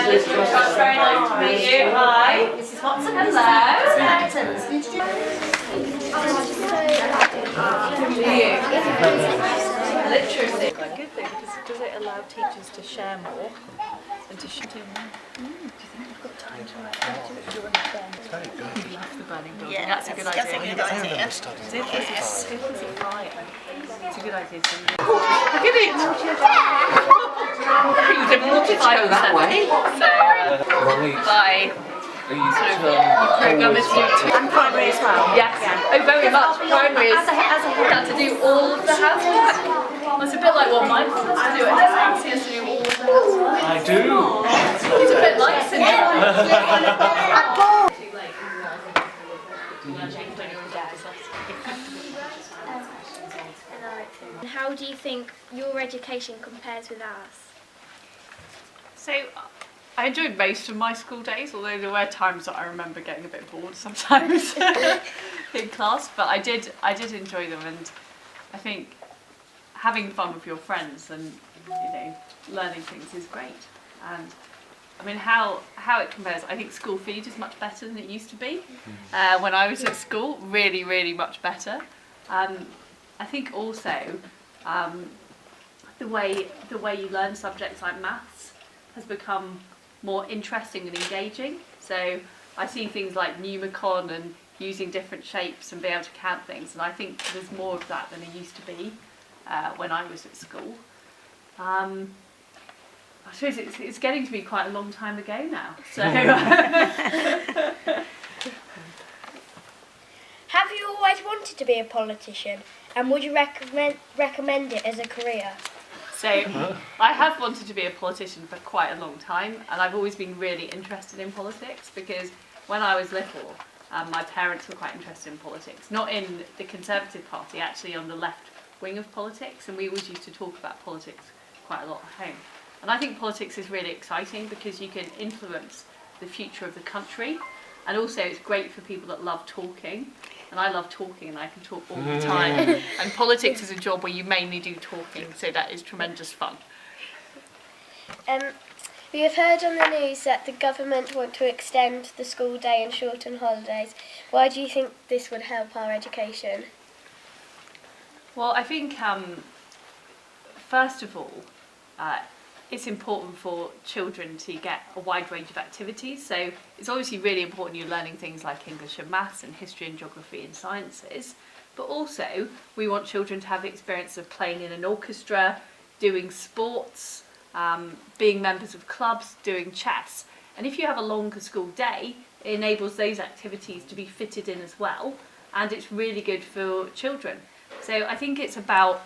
Liz Truss. Very nice to meet you. Hi. Mrs. Watson. Hello. Literacy. Quite a good thing because does it allow teachers to share more and to share. Do you think we've got time to do anything? Very good. You love the burning building. Yeah, that's a good idea. That's a good idea. If it's a fire, it's a good idea. Look at it! You didn't want it to go that way. So, by program is And primary as well. yes. Oh, very much. Primary is got to do all of the housework. It's a bit like what my mum has to do. It doesn't see us to do all of the housework. I do. It's a bit like And how do you think your education compares with ours? So, I enjoyed most of my school days, although there were times that I remember getting a bit bored sometimes in class. But I did enjoy them, and I think having fun with your friends and learning things is great. And I mean, how it compares, I think school food is much better than it used to be when I was at school. Really, really much better. I think also the way you learn subjects like maths has become more interesting and engaging. So I see things like Numicon and using different shapes and being able to count things, and I think there's more of that than there used to be when I was at school. I suppose it's getting to be quite a long time ago now. So Have you always wanted to be a politician, and would you recommend it as a career? So I have wanted to be a politician for quite a long time, and I've always been really interested in politics because when I was little, my parents were quite interested in politics, not in the Conservative Party, actually on the left wing of politics, and we always used to talk about politics quite a lot at home. And I think politics is really exciting because you can influence the future of the country, and also it's great for people that love talking. And I love talking, and I can talk all the time. And politics is a job where you mainly do talking, so that is tremendous fun. We have heard on the news that the government want to extend the school day and shorten holidays. Why do you think this would help our education? Well, I think, first of all, it's important for children to get a wide range of activities. So it's obviously really important you're learning things like English and maths and history and geography and sciences. But also, we want children to have the experience of playing in an orchestra, doing sports, being members of clubs, doing chess. And if you have a longer school day, it enables those activities to be fitted in as well. And it's really good for children. So I think it's about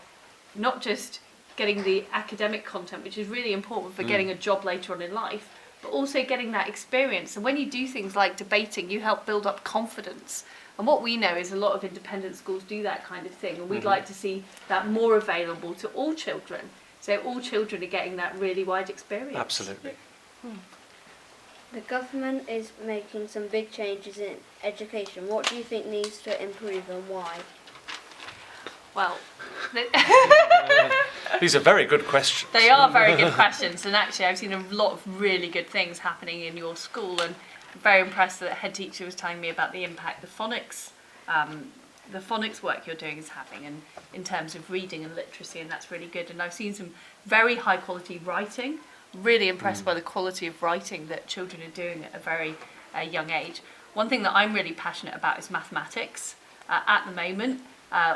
not just getting the academic content, which is really important for getting a job later on in life, but also getting that experience. And when you do things like debating, you help build up confidence. And what we know is a lot of independent schools do that kind of thing, and we'd like to see that more available to all children. So all children are getting that really wide experience. Absolutely. The government is making some big changes in education. What do you think needs to improve and why? Well, These are very good questions. they are very good questions, and actually I've seen a lot of really good things happening in your school, and I'm very impressed that the head teacher was telling me about the impact the phonics work you're doing is having, and in terms of reading and literacy, and that's really good. And I've seen some very high quality writing, really impressed by the quality of writing that children are doing at a very young age. One thing that I'm really passionate about is mathematics. At the moment,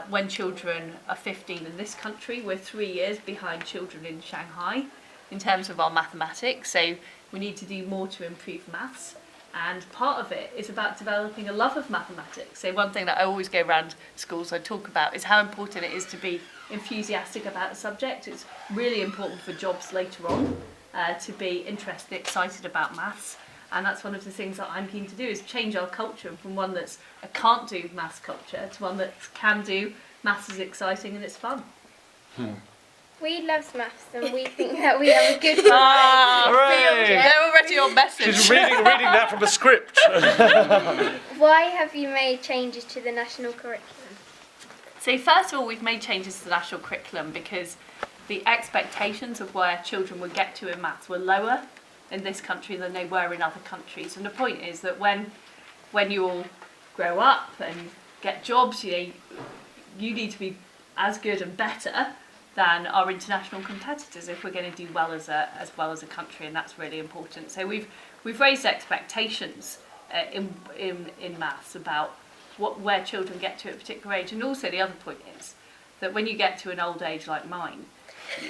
when children are 15 in this country, we're 3 years behind children in Shanghai in terms of our mathematics, so we need to do more to improve maths. And part of it is about developing a love of mathematics. So one thing that I always go around schools I talk about is how important it is to be enthusiastic about a subject. It's really important for jobs later on to be interested, excited about maths. And that's one of the things that I'm keen to do, is change our culture from one that's a can't do maths culture to one that can do maths is exciting and it's fun. We love maths, and we think that we have a good Hooray! They're already on message. She's reading that from a script. Why have you made changes to the national curriculum? So first of all, we've made changes to the national curriculum because the expectations of where children would get to in maths were lower in this country than they were in other countries. And the point is that when you all grow up and get jobs, you need to be as good and better than our international competitors if we're going to do well as a country, and that's really important. So we've raised expectations in maths about where children get to at a particular age, and also the other point is that when you get to an old age like mine,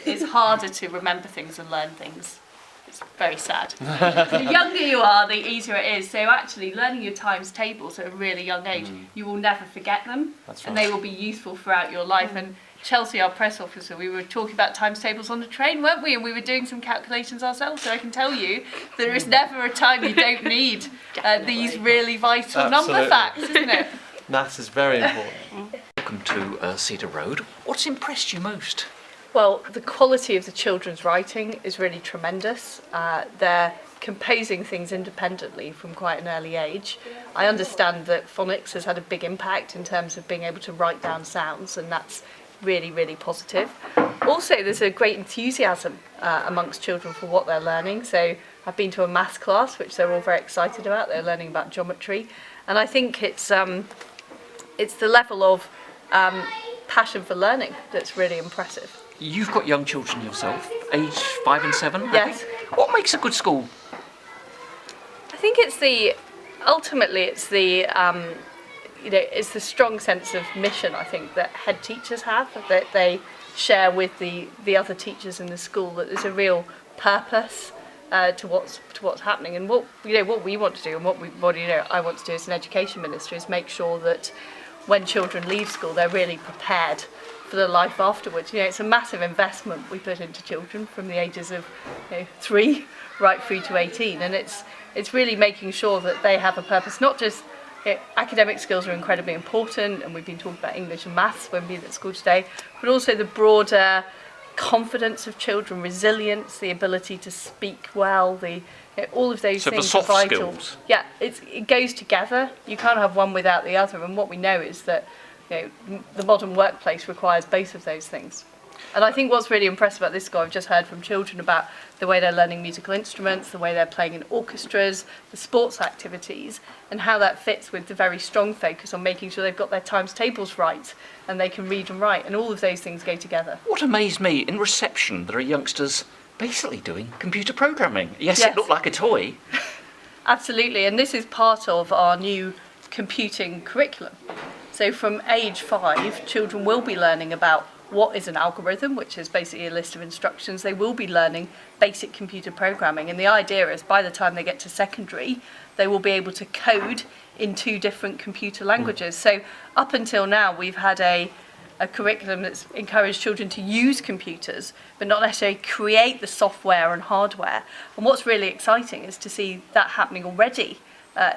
it's harder to remember things and learn things. It's very sad. The younger you are, the easier it is. So actually learning your times tables at a really young age, you will never forget them. That's And right. they will be useful throughout your life. And Chelsea, our press officer, we were talking about times tables on the train, weren't we? And we were doing some calculations ourselves. So I can tell you, there is never a time you don't need these really vital number Absolutely. facts, isn't it? Maths is very important. Welcome to Cedar Road. What's impressed you most? Well, the quality of the children's writing is really tremendous. They're composing things independently from quite an early age. I understand that phonics has had a big impact in terms of being able to write down sounds, and that's really, really positive. Also, there's a great enthusiasm amongst children for what they're learning. So I've been to a maths class, which they're all very excited about. They're learning about geometry. And I think it's the level of passion for learning that's really impressive. You've got young children yourself, aged 5 and 7. I Yes. think. What makes a good school? I think it's the strong sense of mission, I think, that head teachers have, that they share with the other teachers in the school, that there's a real purpose to what's happening. And what we want to do, and what I want to do as an education minister, is make sure that when children leave school, they're really prepared for the life afterwards. It's a massive investment we put into children from the ages of 3 right through to 18, and it's really making sure that they have a purpose. Not just academic skills are incredibly important, and we've been talking about English and maths when we've been at school today, but also the broader confidence of children, resilience, the ability to speak well, all of those So the things soft are vital. skills. Yeah, it goes together. You can't have one without the other, and what we know is that the modern workplace requires both of those things. And I think what's really impressive about this school, I've just heard from children about the way they're learning musical instruments, the way they're playing in orchestras, the sports activities, and how that fits with the very strong focus on making sure they've got their times tables right and they can read and write, and all of those things go together. What amazed me, in reception, there are youngsters basically doing computer programming. Yes, Yes. it looked like a toy. Absolutely, and this is part of our new computing curriculum. So from age 5, children will be learning about what is an algorithm, which is basically a list of instructions. They will be learning basic computer programming, and the idea is by the time they get to secondary, they will be able to code in 2 different computer languages. So up until now, we've had a curriculum that's encouraged children to use computers, but not necessarily create the software and hardware. And what's really exciting is to see that happening already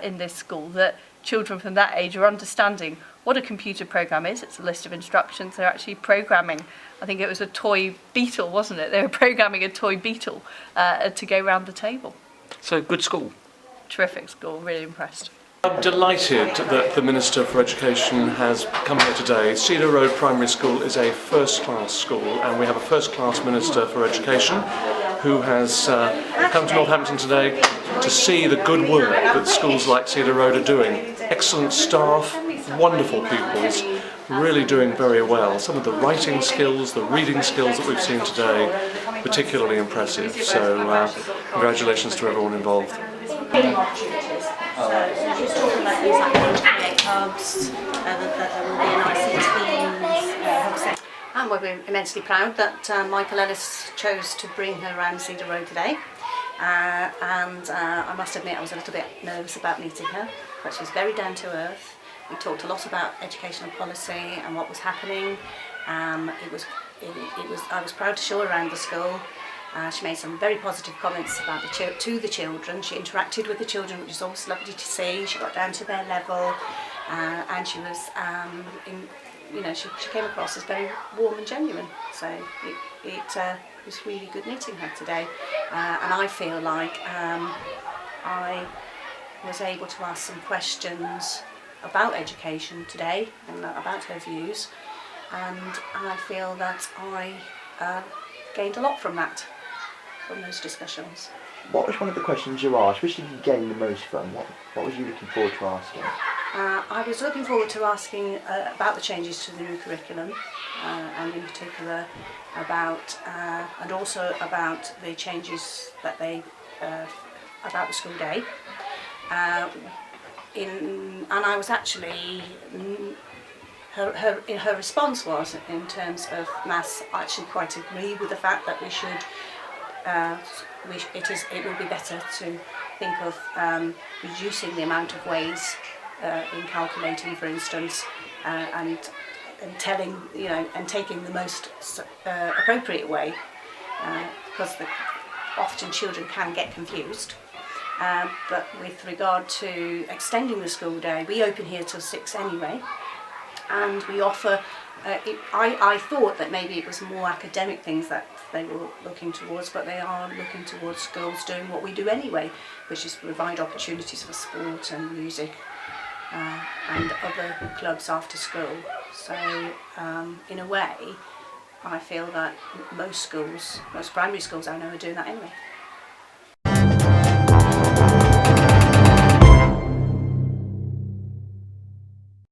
in this school, that children from that age are understanding what a computer program is. It's a list of instructions. They're actually programming, I think it was a toy beetle, wasn't it? They were programming a toy beetle to go round the table. So, good school. Terrific school, really impressed. I'm delighted that the Minister for Education has come here today. Cedar Road Primary School is a first-class school, and we have a first-class Minister for Education who has come to Northampton today to see the good work that schools like Cedar Road are doing. Excellent staff, wonderful pupils, really doing very well. Some of the writing skills, the reading skills that we've seen today, particularly impressive. So congratulations to everyone involved. She's talking about things like create hubs, that there will be an ICT hub. And we're immensely proud that Michael Ellis chose to bring her around Cedar Road today. And I must admit I was a little bit nervous about meeting her, but she's very down to earth. We talked a lot about educational policy and what was happening. I was proud to show her around the school. She made some very positive comments about to the children. She interacted with the children, which is always lovely to see. She got down to their level, and she was, she came across as very warm and genuine. So it was really good meeting her today, and I feel like I was able to ask some questions about education today and about her views, and I feel that I gained a lot from those discussions. What was one of the questions you asked? Which did you gain the most from? What was you looking forward to asking? I was looking forward to asking about the changes to the new curriculum, and in particular about, and also about the changes that they, about the school day. And I was actually, her response was, in terms of maths, I actually quite agree with the fact that we should, it would be better to think of reducing the amount of ways in calculating, for instance, and telling, and taking the most appropriate way, because often children can get confused. But with regard to extending the school day, we open here till 6 anyway, and we offer, I thought that maybe it was more academic things that they were looking towards, but they are looking towards schools doing what we do anyway, which is provide opportunities for sport and music and other clubs after school. So in a way, I feel that most schools, most primary schools I know, are doing that anyway.